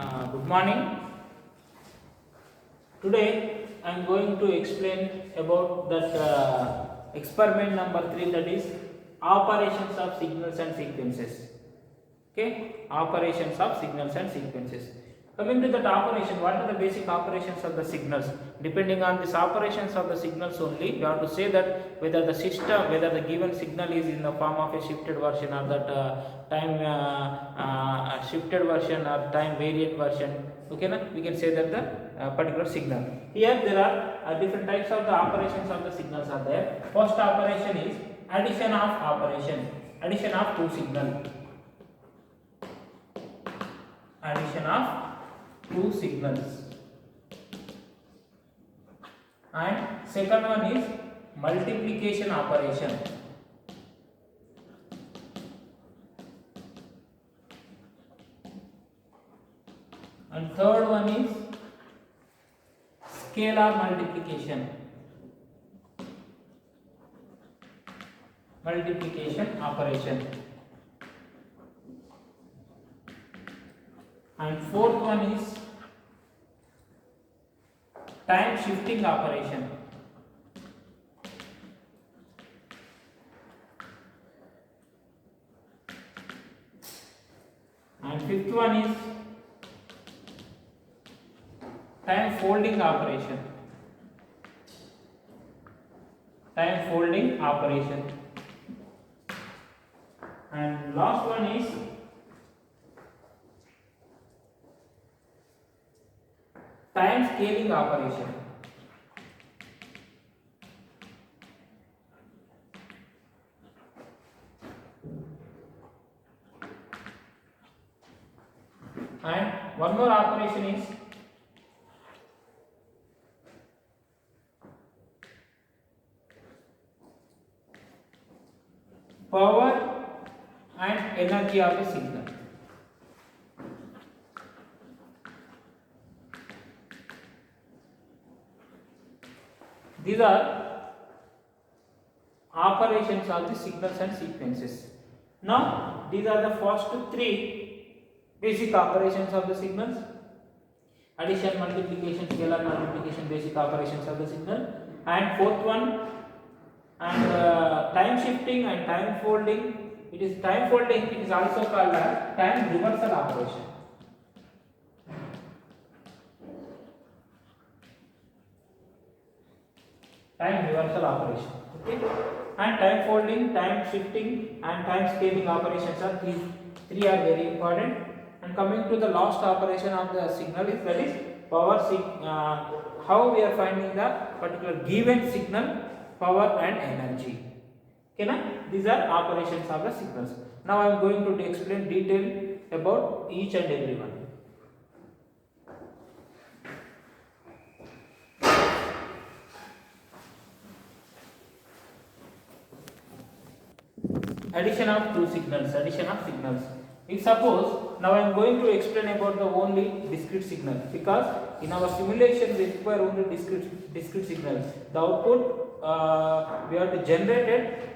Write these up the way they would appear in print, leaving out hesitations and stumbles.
Good morning. Today I am going to explain about that experiment number 3, that is operations of signals and sequences. Okay, operations of signals and sequences. Coming to that operation, what are the basic operations of the signals? Depending on these operations of the signals only, you have to say that whether the system, whether the given signal is in the form of a shifted version or that time shifted version or time variant version. Okay, na? We can say that the particular signal. Here there are different types of the operations of the signals are there. First operation is addition of operation, addition of two signals. Addition of two signals, and second one is multiplication operation. And third one is scalar multiplication. Multiplication operation. And fourth one is time shifting operation. And fifth one is time folding operation. Time folding operation. And last one is time scaling operation. And one more operation is power and energy of a signal. These are operations of the signals and sequences. Now, these are the first three basic operations of the signals: addition, multiplication, scalar multiplication, basic operations of the signal. And fourth one, and time shifting and time folding. It is time folding. It is also called as time reversal operation. Time reversal operation. Okay, and time folding, time shifting, and time scaling operations are these three are very important. And coming to the last operation of the signal is, that is power how we are finding the particular given signal, power and energy. Okay, na? These are operations of the signals. Now I am going to explain detail about each and every one. Addition of two signals, addition of signals. If suppose, now I am going to explain about the only discrete signal, because in our simulation we require only discrete signals. The output we have to generate it.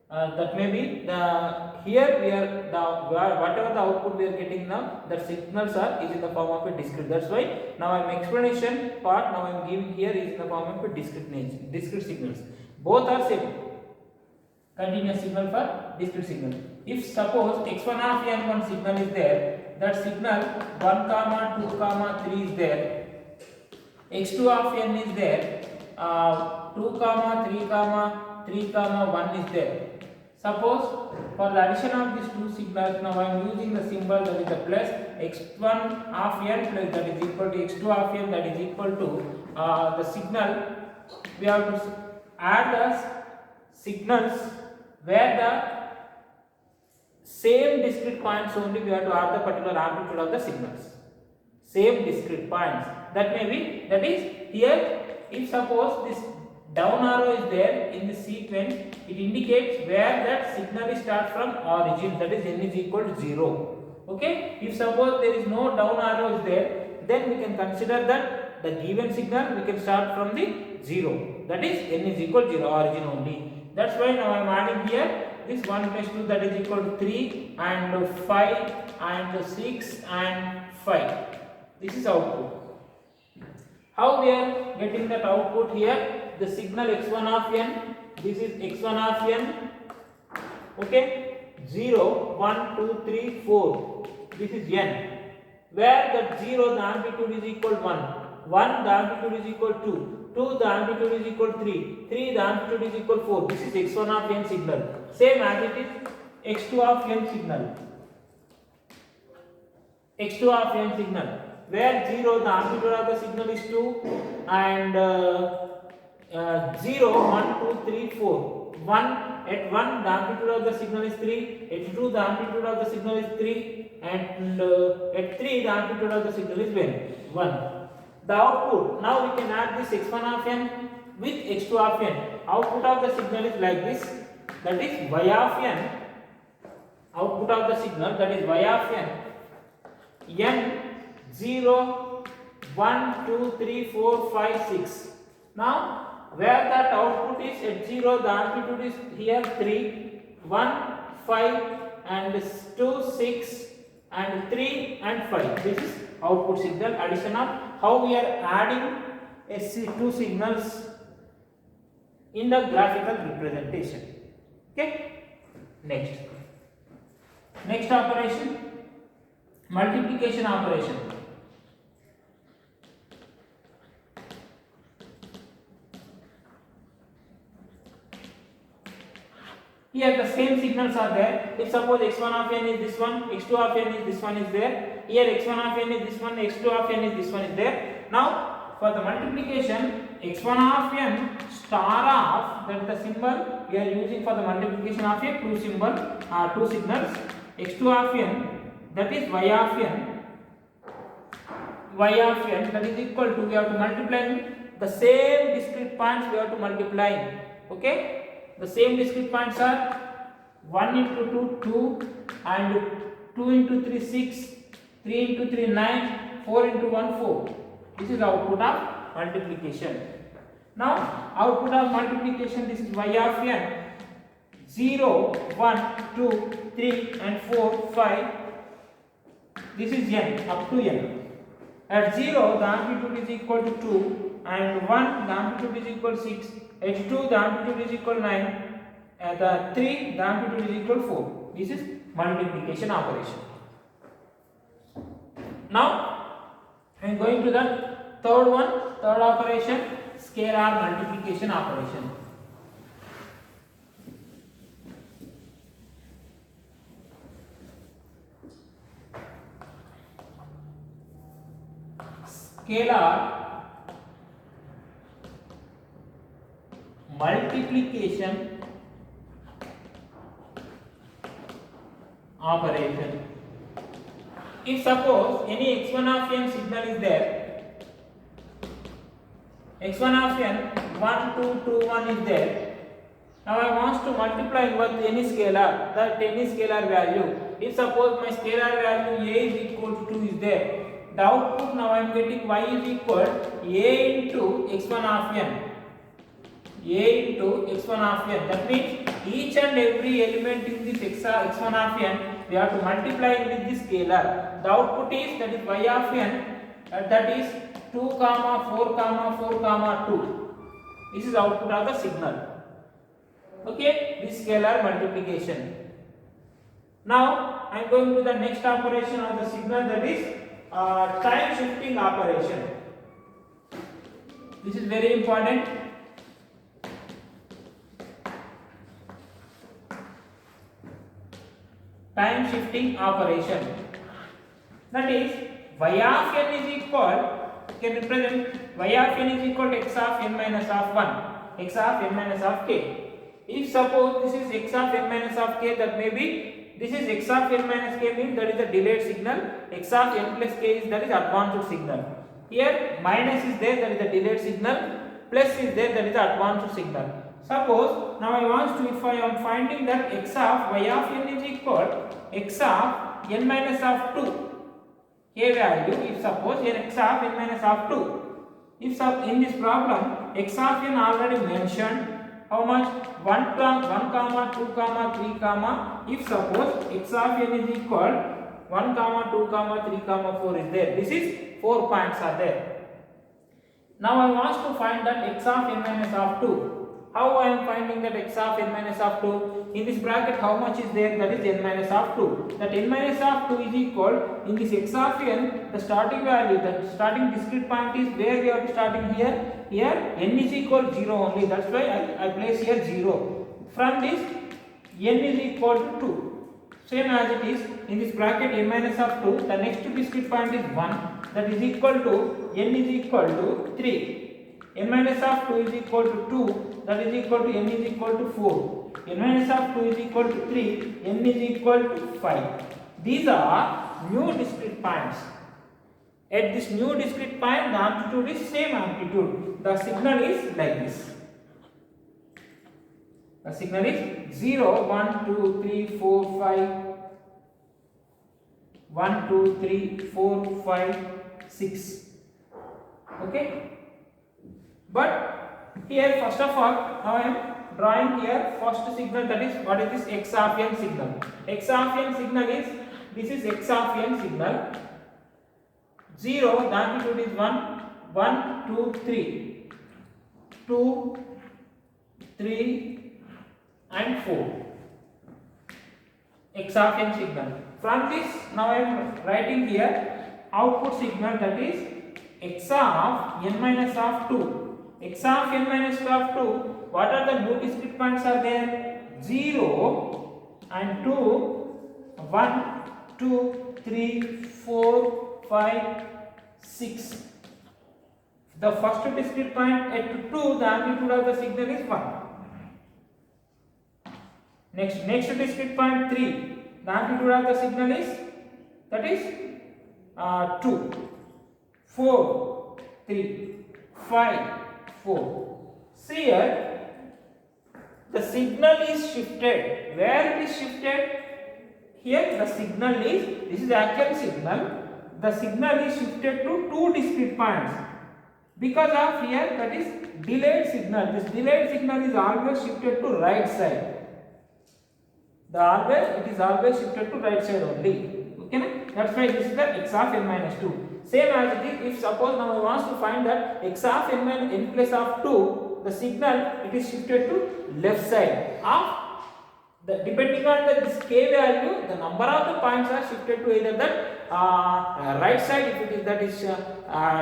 That may be the here we are the whatever the output we are getting now, the signals is in the form of a discrete. That's why now I am explanation part now I am giving here is in the form of a discrete signals. Both are same. Continuous signal for discrete signal. If suppose x1 of n one signal is there, that signal 1 comma 2 comma 3 is there, x2 of n is there, 2 comma 3 comma 3 comma 1 is there. Suppose for the addition of these two signals, now I am using the symbol that is the plus, x1 of n plus that is equal to x2 of n, that is equal to the signal. We have to add the signals where the same discrete points only we have to add the particular amplitude of the signals. Same discrete points. That may be, that is here, if suppose this down arrow is there in the sequence, it indicates where that signal is start from origin, that is n is equal to 0. Okay, if suppose there is no down arrow is there, then we can consider that the given signal we can start from the 0, that is n is equal to 0, origin only. That's why now I am adding here this 1 plus 2, that is equal to 3 and 5 and 6 and 5. This is output. How we are getting that output here? The signal x1 of n, this is x1 of n, okay, 0 1 2 3 4, this is n, where that 0 the amplitude is equal 1, 1 the amplitude is equal 2, 2 the amplitude is equal 3, 3 the amplitude is equal 4. This is x1 of n signal, same as it is x2 of n signal, x2 of n signal, where 0 the amplitude of the signal is 2 and 0 1 2 3 4, 1 at 1 the amplitude of the signal is 3, at 2 the amplitude of the signal is 3, and at 3 the amplitude of the signal is 1. The output, now we can add this x1 of n with x2 of n. Output of the signal is like this, that is y of n. Output of the signal, that is y of n, n 0 1 2 3 4 5 6. Now where that output is at 0 the amplitude is here 3, 1 5 and 2 6 and 3 and 5. This is output signal addition of how we are adding two signals in the graphical representation. Okay, next operation, multiplication operation. Here the same signals are there. If suppose x1 of n is this one, x2 of n is this one is there. Here x1 of n is this one, x2 of n is this one is there. Now for the multiplication, x1 of n star of, that is the symbol we are using for the multiplication of a two signals. x2 of n, that is y of n, that is equal to, we have to multiply the same discrete points, we have to multiply. Okay. The same discrete points are 1 into 2 2 and 2 into 3 6, 3 into 3 9, 4 into 1 4. This is output of multiplication. Now output of multiplication, this is y of n, 0 1 2 3 and 4 5. This is n up to n. At 0 the amplitude is equal to 2 and 1 the amplitude is equal 6. At 2 the amplitude is equal 9, at 3 the amplitude is equal 4. This is multiplication operation. Now I am going to the third operation, scalar multiplication operation. Scalar multiplication operation. If suppose any x1 of n signal is there, x1 of n 1 2 2 1 is there. Now I want to multiply with any scalar, that any scalar value. If suppose my scalar value a is equal to 2 is there, the output now I am getting y is equal a into x1 of n. A into x1 of n. That means each and every element in this x1 of n, we have to multiply with this scalar. The output is, that is y of n, that is 2 comma 4 comma 4 comma 2. This is output of the signal. Okay, this scalar multiplication. Now I am going to the next operation of the signal, that is time shifting operation. This is very important. Time shifting operation, that is y of n is equal, can represent y of n is equal to x of n minus of 1, x of n minus of k. If suppose this is x of n minus of k, that may be, this is x of n minus k means that is a delayed signal, x of n plus k is, that is advanced signal. Here minus is there, that is the delayed signal, plus is there, that is the advanced signal. Suppose now I want to, if I am finding that x of y of n is equal x of n minus of 2, a value, if suppose x of n minus of 2, if in this problem x of n already mentioned, how much, 1 comma 2 comma 3 comma, if suppose x of n is equal 1 comma 2 comma 3 comma 4 is there. This is 4 points are there. Now I want to find that x of n minus of 2. How I am finding that x of n minus of 2? In this bracket how much is there? That is n minus of 2. That n minus of 2 is equal, in this x of n, the starting value, the starting discrete point is where we are starting here. Here n is equal 0 only. That's why I place here 0. From this n is equal to 2. Same as it is in this bracket n minus of 2, the next discrete point is 1, that is equal to n is equal to 3. n minus of 2 is equal to 2, that is equal to n is equal to 4. n minus of 2 is equal to 3, n is equal to 5. These are new discrete points. At this new discrete point, the amplitude is same amplitude. The signal is like this. The signal is 0, 1, 2, 3, 4, 5, 1, 2, 3, 4, 5, 6. Okay? But here first of all, now I am drawing here first signal, that is what is this x of n signal. X of n signal is, this is x of n signal. 0, the amplitude is 1, 1, 2, 3, 2, 3, and 4. X of n signal. From this, now I am writing here output signal, that is x of n minus of 2. X of n minus of 2. What are the new discrete points are there? 0 and 2, 1, 2, 3, 4, 5, 6. The first discrete point at 2, the amplitude of the signal is 1. Next discrete point 3, the amplitude of the signal is, that is 2, 4, 3, 5, 4. See here, the signal is shifted. Where it is shifted? Here the signal is, this is the actual signal. The signal is shifted to 2 discrete points. Because of here, that is delayed signal. This delayed signal is always shifted to right side. It is always shifted to right side only. Okay, that's why this is the x of n minus 2. Same as it is, if suppose now I want to find that x of n plus of 2, the signal, it is shifted to left side of the, depending on this k value, the number of the points are shifted to either that right side. If it is, that is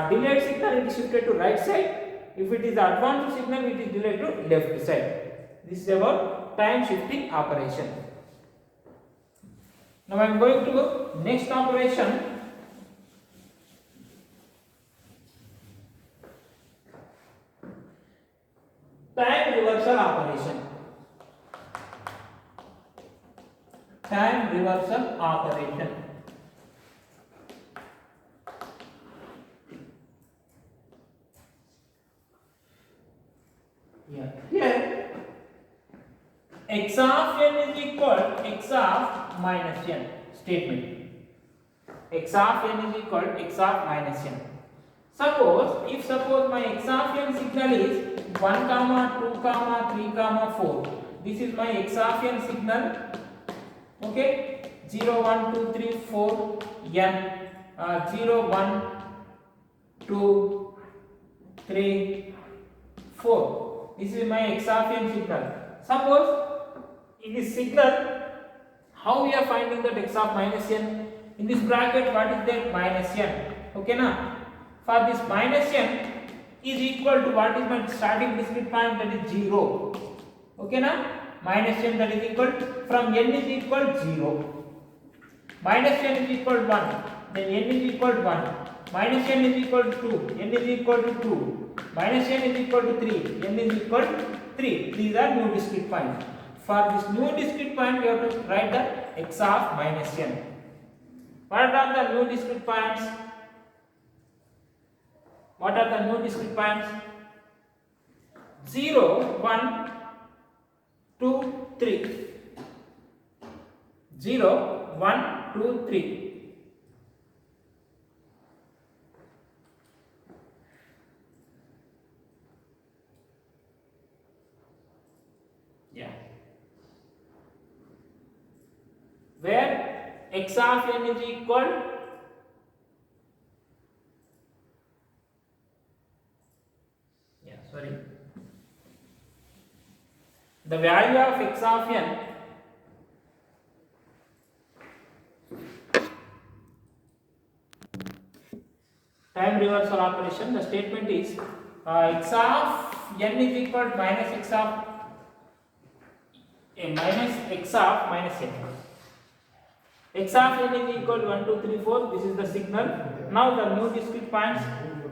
delayed signal, it is shifted to right side. If it is advanced signal, it is delayed to left side. This is about time shifting operation. Now I am going to next operation. Time reversal operation. Time reversal operation. Here x of n is equal x of minus n statement. X of n is equal x of minus n. Suppose my x of n signal is 1 comma 2 comma 3 comma 4. This is my x of n signal. Okay, 0 1 2 3 4 n 0 1 2 3 4. This is my x of n signal. Suppose in this signal, how we are finding that x of minus n? In this bracket, what is that? Minus n. Okay, na? For this minus n is equal to what is my starting discrete point, that is 0. Okay, na? Minus n, that is equal to, from n is equal 0. Minus n is equal to 1. Then n is equal to 1. Minus n is equal to 2. N is equal to 2. Minus n is equal to 3. N is equal to 3. These are new discrete points. For this new discrete point, we have to write the x of minus n. What are the new discrete points? What are the new discrete points? 0, 1, 2, 3. 0, 1, 2, 3. Yeah. Where x of n is equal the value of x of n time reversal operation. The statement is x of n is equal to minus x of minus n. X of n is equal to 1, 2, 3, 4. This is the signal. Now the new discrete points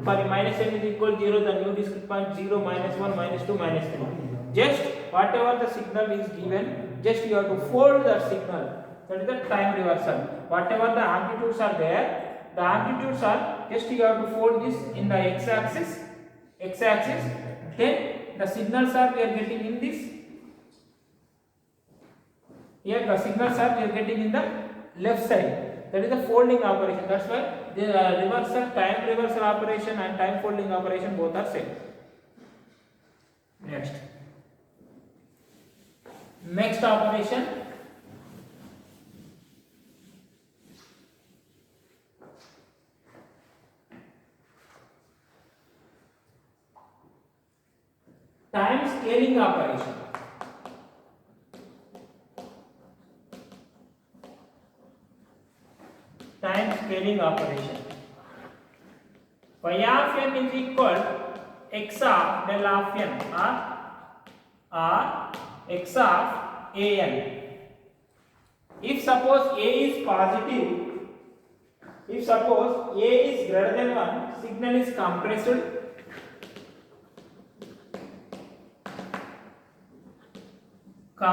for minus n is equal to 0. The new discrete point 0, minus 1, minus 2, minus 3. Just whatever the signal is given, just you have to fold that signal. That is the time reversal. Whatever the amplitudes are there, the amplitudes are just you have to fold this in the x-axis. Then the signals are we are getting in this. Here the signals are we are getting in the left side. That is the folding operation. That's why the reversal, time reversal operation and time folding operation both are same. Next operation. Time scaling operation. Time scaling operation. Y of n is equal x of del of n or x of an. If suppose a is positive, if suppose a is greater than 1, signal is compressed. A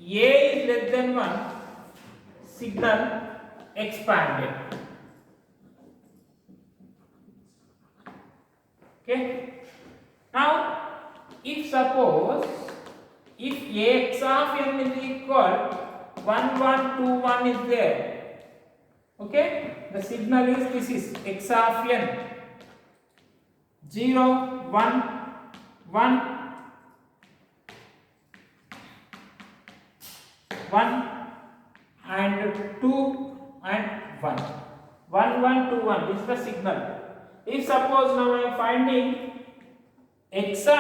is less than 1, signal expanded. Okay. Now, if suppose if x of n is equal 1, 1, 2, 1 is there, okay, the signal is this is x of n 0, 1, 1, 1 and 2 and 1. 1, 1, 2, 1. This is the signal. If suppose now I am finding x of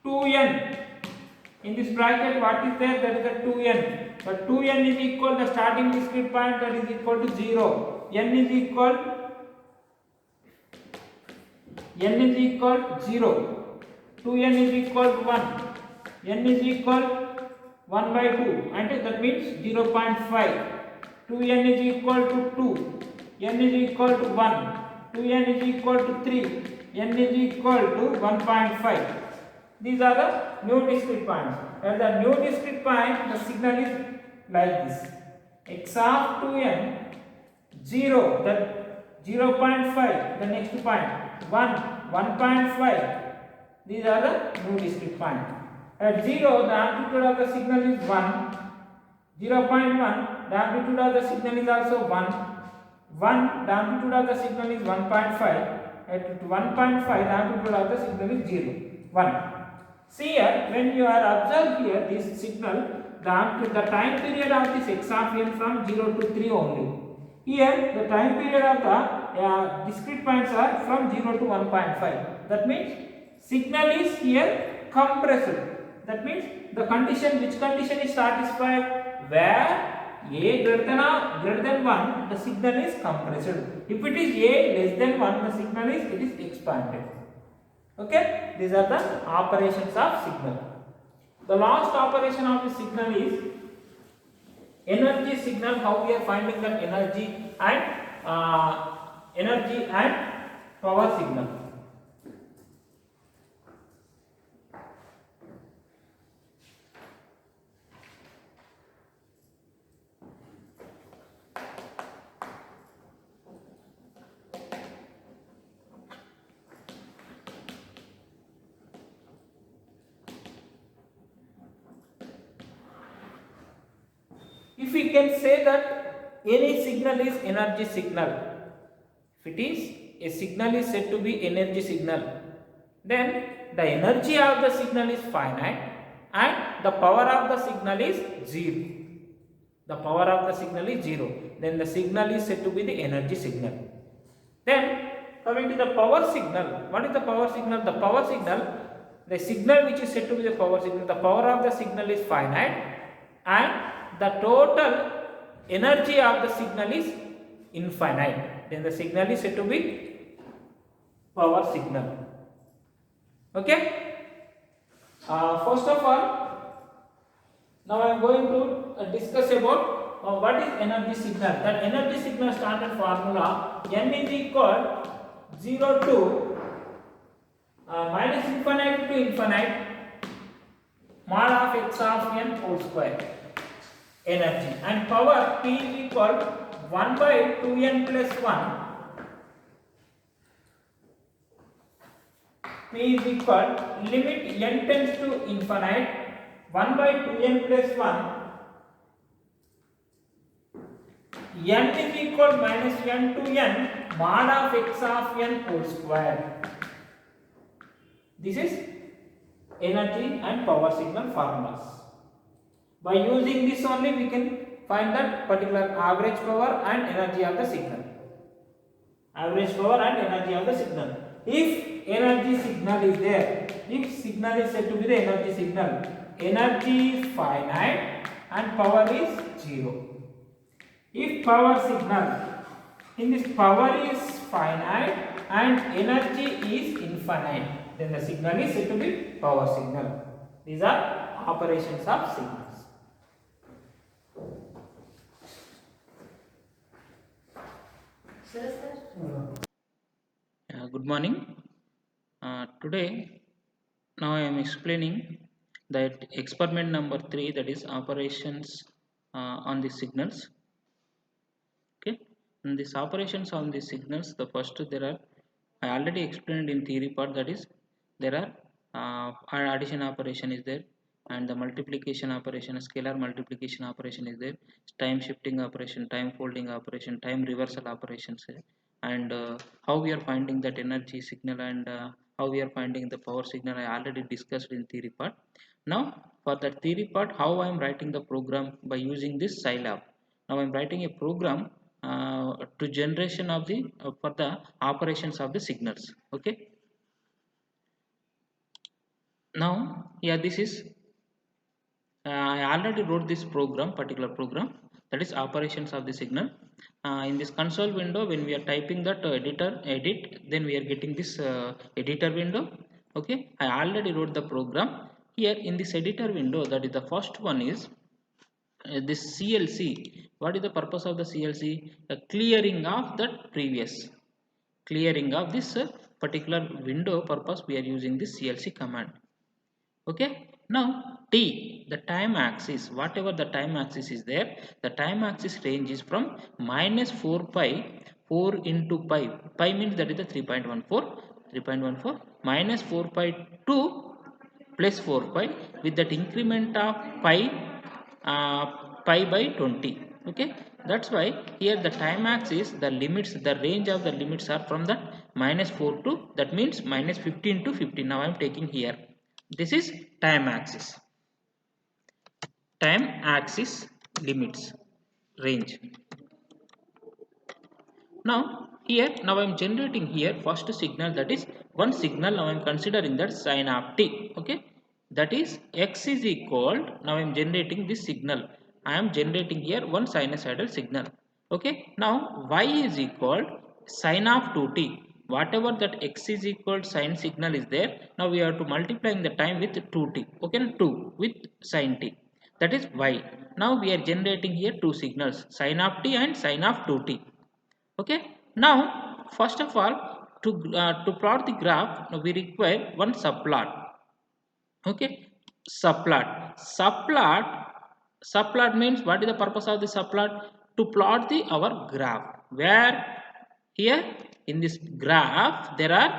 2n in this bracket, what is there? That is the 2n. But 2n is equal the starting discrete point, that is equal to 0. n is equal 0. 2n is equal to 1. n is equal 1 by 2, and that means 0.5. 2n is equal to 2. n is equal to 1. 2n is equal to 3. n is equal to 1.5. These are the new discrete points. At the new discrete point, the signal is like this. X of 2n 0, that 0.5, the next point 1, 1.5. These are the new discrete points. At 0, the amplitude of the signal is 1. 0.1, the amplitude of the signal is also 1. 1, the amplitude of the signal is 1.5. At 1.5, the amplitude of the signal is 0. 1. See here, when you are observed here this signal, the time period of this x of n from 0 to 3 only. Here, the time period of the discrete points are from 0 to 1.5. That means signal is here compressed. That means the condition, which condition is satisfied? Where a greater than 1, the signal is compressed. If it is a less than 1, the signal is expanded. Okay, these are the operations of signal. The last operation of the signal is energy signal. How we are finding that energy and power signal. If we can say that any signal is energy signal, if it is a signal is said to be energy signal, then the energy of the signal is finite and the power of the signal is 0. The power of the signal is 0. Then the signal is said to be the energy signal. Then coming to the power signal. What is the power signal? The power signal, the signal which is said to be the power signal, the power of the signal is finite and the total energy of the signal is infinite. Then the signal is said to be power signal. Okay. First of all, now I am going to discuss about what is energy signal. That energy signal standard formula n is equal 0 to minus infinite to infinite mod of x of n whole square energy, and power P is equal 1 by 2n plus 1. P is equal limit n tends to infinite 1 by 2n plus 1. N is equal minus n to n mod of x of n whole square. This is energy and power signal formulas. By using this only we can find that particular average power and energy of the signal. Average power and energy of the signal. If energy signal is there, if signal is said to be the energy signal, energy is finite and power is 0. If power signal, in this power is finite and energy is infinite, then the signal is said to be power signal. These are operations of signals. Good morning. Today, now I am explaining that experiment number 3, that is operations on the signals. Okay, in these operations on the signals, the first there are, I already explained in theory part, that is there are addition operation is there, and the multiplication operation, scalar multiplication operation is there, time shifting operation, time folding operation, time reversal operations, and how we are finding that energy signal, and how we are finding the power signal I already discussed in theory part. Now for that theory part, how I am writing the program by using this Scilab. Now I am writing a program to generation of the for the operations of the signals. Okay. Now this is I already wrote this program, particular program, that is operations of the signal. In this console window, when we are typing that edit, then we are getting this editor window. Okay, I already wrote the program. Here in this editor window, that is the first one is this CLC. What is the purpose of the CLC? Clearing of that previous, clearing of this particular window purpose, we are using this CLC command. Okay, now T, the time axis, whatever the time axis is there, the time axis range is from minus 4 pi, 4 into pi, pi means that is the 3.14, minus 4 pi to plus 4 pi, with that increment of pi, pi by 20. Okay, that's why here the time axis, the limits, the range of the limits are from the minus 4 to, that means minus 15 to 15. Now I am taking here. This is time axis limits range. Now here, now I am generating here first signal, that is one signal. Now I am considering that sin of t. Okay, that is x is equal, now I am generating this signal, I am generating here one sinusoidal signal. Okay, now y is equal sin of 2t. Whatever that x is equal sine signal is there, now we have to multiplying the time with 2t. Okay, 2 with sin t, that is y. Now we are generating here two signals, sin of t and sin of 2t. Okay, now first of all, to plot the graph, we require one subplot. Okay, subplot means, what is the purpose of the subplot? To plot the our graph, where here in this graph there are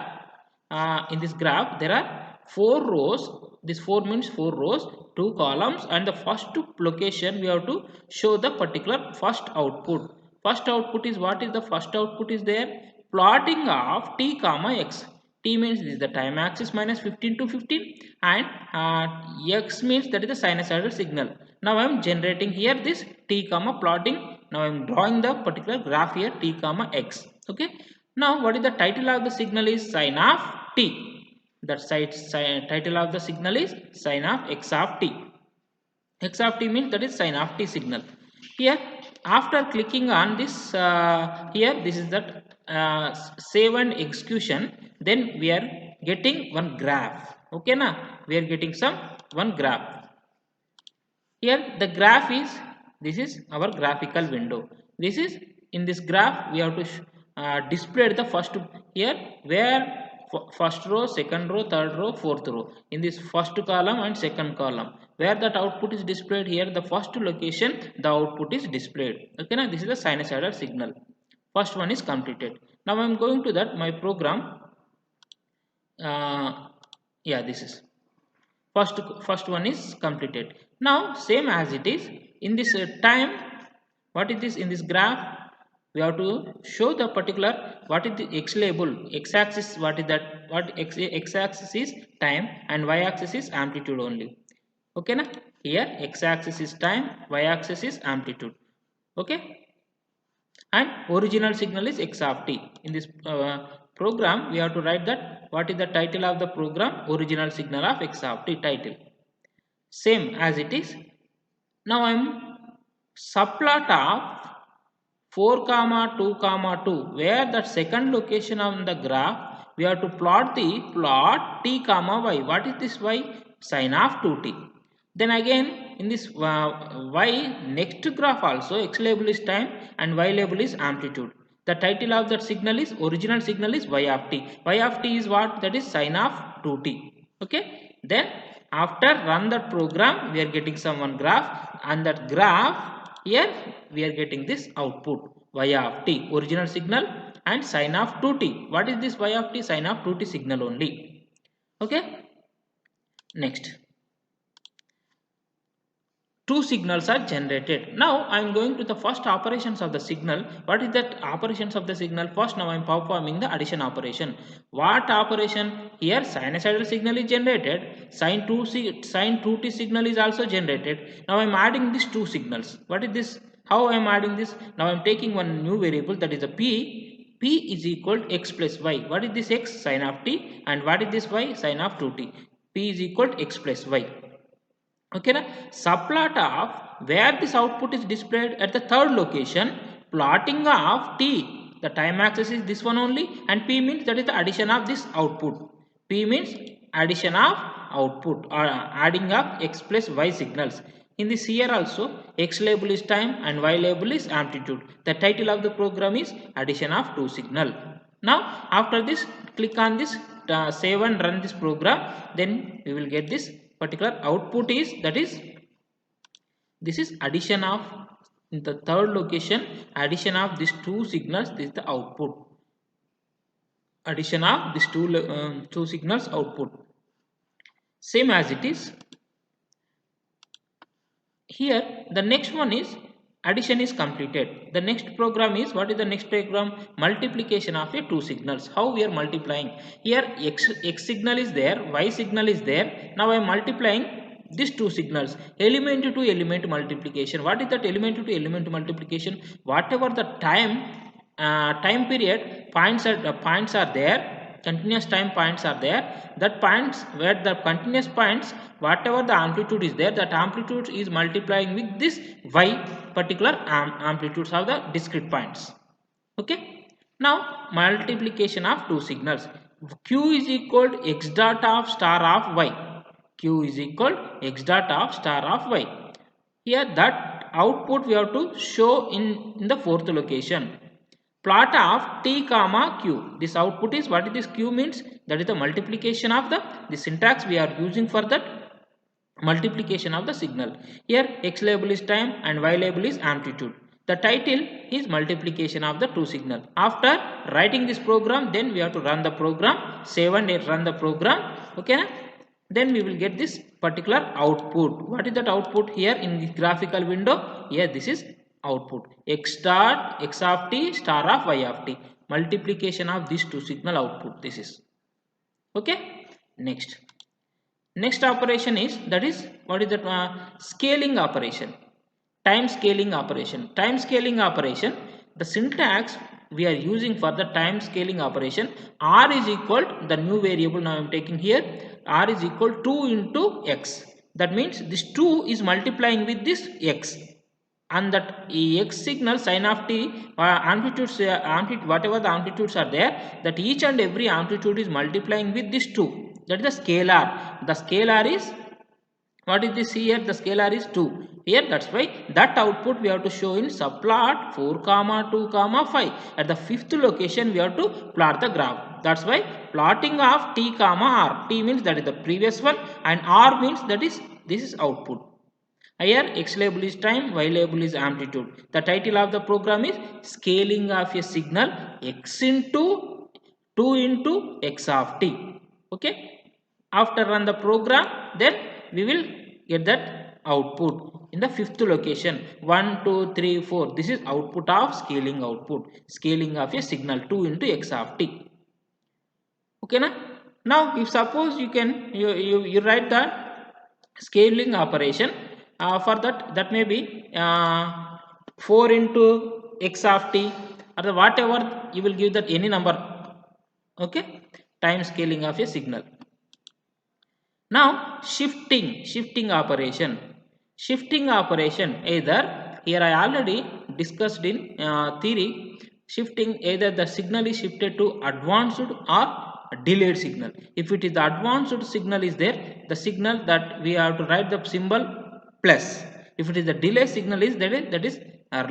4 rows. This 4 means 4 rows, 2 columns, and the first location we have to show the particular first output. First output is, what is the first output is there? Plotting of t comma x. T means this is the time axis minus 15 to 15, and X means that is the sinusoidal signal. Now I am generating here this T comma plotting. Now I am drawing the particular graph here T comma X. Okay. Now what is the title of the signal is sine of T. That title of the signal is sine of X of T. X of T means that is sine of T signal. Here after clicking on this here this is that save and execution, then we are getting one graph. Okay na, we are getting some one graph. Here the graph is, this is our graphical window. This is, in this graph we have to display the first here where first row, second row, third row, fourth row, in this first column and second column where that output is displayed. Here the first location the output is displayed. Okay now, this is the sinusoidal signal. First one is completed. Now I am going to that my program. Yeah, this is first one is completed. Now same as it is in this time, what is this in this graph, we have to show the particular what is the X label, X axis, what is that, what X axis is time and Y axis is amplitude only. Okay na, here X axis is time, Y axis is amplitude. Okay, and original signal is X of T. In this program we have to write that what is the title of the program, original signal of X of T title, same as it is. Now I am subplot of 4 comma 2 comma 2 where the second location on the graph we have to plot the plot T comma Y. What is this Y? Sine of 2T. Then again in this Y next graph also X label is time and Y label is amplitude. The title of that signal is, original signal is Y of T. Y of T is what? That is sine of 2T. Okay. Then after run that program we are getting some one graph, and that graph here we are getting this output Y of T, original signal and sine of 2T. What is this Y of T? Sine of 2T signal only. Okay. Next, two signals are generated. Now I am going to the first operations of the signal. What is that operations of the signal? First now I am performing the addition operation. What operation? Here sinusoidal signal is generated, sine 2T signal is also generated. Now I am adding these two signals. What is this? How I am adding this? Now I am taking one new variable, that is a P. P is equal to X plus Y. What is this X? Sine of T. And what is this Y? Sine of 2T. P is equal to X plus Y. Okay na, subplot of where this output is displayed at the third location, plotting of T, the time axis is this one only, and P means that is the addition of this output. P means addition of output or adding of X plus Y signals. In this here also X label is time and Y label is amplitude. The title of the program is addition of two signal. Now after this click on this save and run this program, then we will get this particular output is, that is, this is addition of, in the third location addition of these two signals, this is the output, addition of these two signals output, same as it is here. The next one is addition is completed. The next program is, what is the next program? Multiplication of a two signals. How we are multiplying? Here X signal is there, Y signal is there. Now I am multiplying these two signals, element to element multiplication. What is that element to element multiplication? Whatever the time period points are there, continuous time points are there, that points where the continuous points, whatever the amplitude is there, that amplitude is multiplying with this Y particular amplitudes of the discrete points. Okay. Now multiplication of two signals. Q is equal to X dot of star of Y. Q is equal to X dot of star of Y. Here that output we have to show in the fourth location. Plot of T comma Q. This output is, what is this Q means? That is the multiplication of the syntax we are using for that multiplication of the signal. Here X label is time and Y label is amplitude. The title is multiplication of the two signal. After writing this program, then we have to run the program, save and run the program. Okay, then we will get this particular output. What is that output? Here in the graphical window, here this is output, X dot X of T star of Y of T, multiplication of these two signal output. This is Okay, next operation is, that is, what is that, scaling operation. Time scaling operation, the syntax we are using for the time scaling operation, r is equal to the new variable now I am taking here, r is equal to 2 into x. That means this 2 is multiplying with this x, and that x signal sin of t, amplitudes, whatever the amplitudes are there, that each and every amplitude is multiplying with this 2, that is the scalar. The scalar is, what is this here, the scalar is 2 here. That's why that output we have to show in subplot 4 comma 2 comma 5. At the fifth location we have to plot the graph. That's why plotting of t comma r, t means that is the previous one, and r means that is, this is output. Here x label is time, y label is amplitude. The title of the program is scaling of a signal x into 2 into x of t. Okay, after run the program, then we will get that output in the fifth location 1 2 3 4. This is output of scaling, output scaling of a signal 2 into x of t. Okay na? Now if suppose you can, you write the scaling operation, for that may be 4 into x of t, or the whatever you will give that any number. Okay, time scaling of a signal. Now shifting operation, either here I already discussed in theory, shifting, either the signal is shifted to advanced or delayed signal. If it is the advanced signal is there, the signal that we have to write the symbol plus. If it is the delay signal is, we have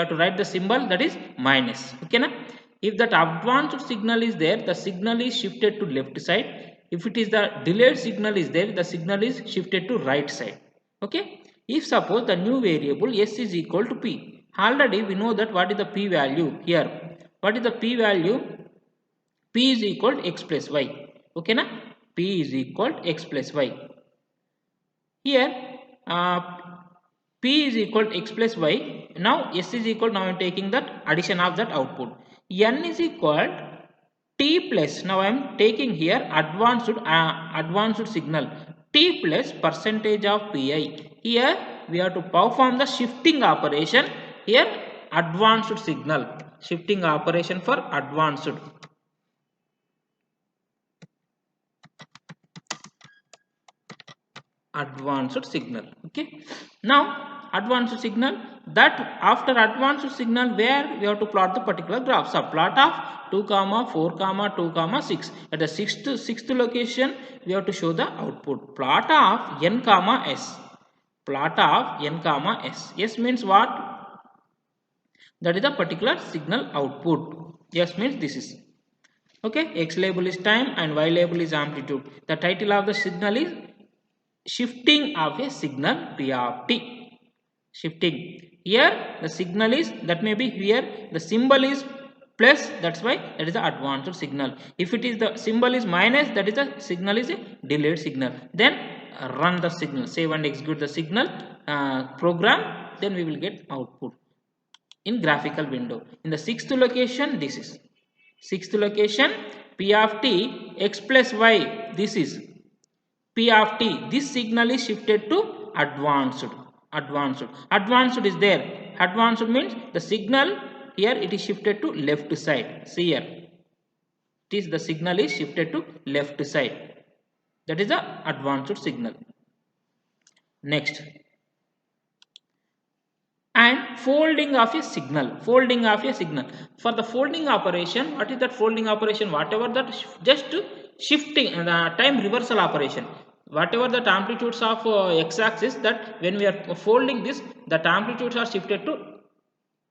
to write the symbol that is minus. Okay na? If that advanced signal is there, the signal is shifted to left side. If it is the delayed signal is there, the signal is shifted to right side. Okay. If suppose the new variable s is equal to p, already we know that what is the p value here. What is the p value? P is equal to x plus y. Okay na? P is equal to x plus y. Here p is equal to x plus y. Now s is equal, now I am taking that addition of that output. N is equal t plus, now I am taking here advanced signal, t plus percentage of pi. Here we have to perform the shifting operation. Here advanced signal, shifting operation for advanced signal. Okay, now advanced signal, that after advanced signal, where we have to plot the particular graph. So plot of 2 comma 4 comma 2 comma 6. At the sixth location we have to show the output, plot of n comma s. Plot of n comma s. S means what? That is the particular signal output. S means this is. Okay, x label is time and y label is amplitude. The title of the signal is shifting of a signal p of t. Shifting, here the signal is, that may be, here the symbol is plus, that's why that is the advanced signal. If it is the symbol is minus, that is the signal is a delayed signal. Then run the signal, save and execute the signal program, then we will get output in graphical window. In the sixth location, this is sixth location, p of t x plus y, this is p of t. This signal is shifted to advanced. Advanced is there. Advanced means the signal here it is shifted to left side. See here, it is the signal is shifted to left side. That is the advanced signal. Next, and folding of a signal. Folding of a signal. For the folding operation, what is that folding operation? Whatever that, just shifting the time reversal operation. Whatever that amplitudes of x-axis, that when we are folding this, that amplitudes are shifted to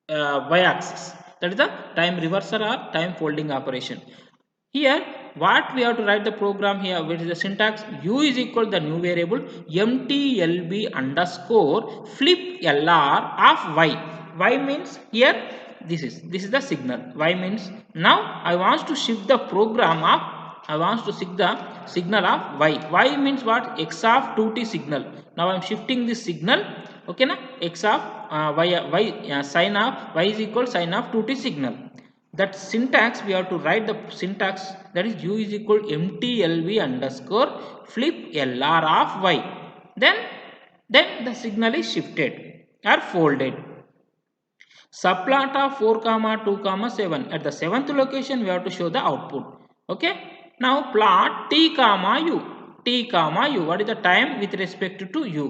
y-axis. That is the time reversal or time folding operation. Here what we have to write the program here, which is the syntax, u is equal to the new variable mtlb underscore flip lr of y. Y means here this is the signal. Y means now I want to shift the program of, I want to shift the signal of y. Y means what? X of 2t signal. Now I am shifting this signal. Okay na? X of y sine of y is equal sine of 2t signal. that syntax, we have to write the syntax, that is u is equal mtlv underscore flip lr of y. Then the signal is shifted or folded. Subplot of 4 comma 2 comma 7, at the 7th location we have to show the output. Okay, now plot t comma u. What is the time with respect to u?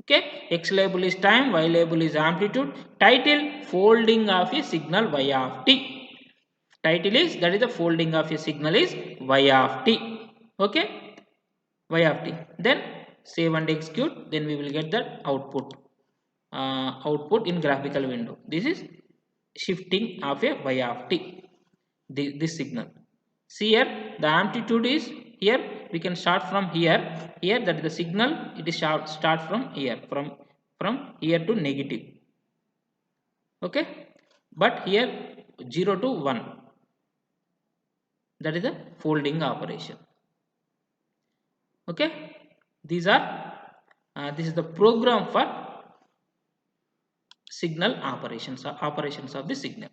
Okay, x label is time, y label is amplitude. Title, folding of a signal y of t. Title is, that is the folding of a signal is y of t. Okay, y of t. Then save and execute, then we will get that output. Output in graphical window. This is shifting of a y of t, this signal. See here, the amplitude is here, we can start from here, that is the signal, it is start from here, from here to negative. Okay, but here 0 to 1, that is the folding operation. Okay, these are this is the program for signal operations of the signal.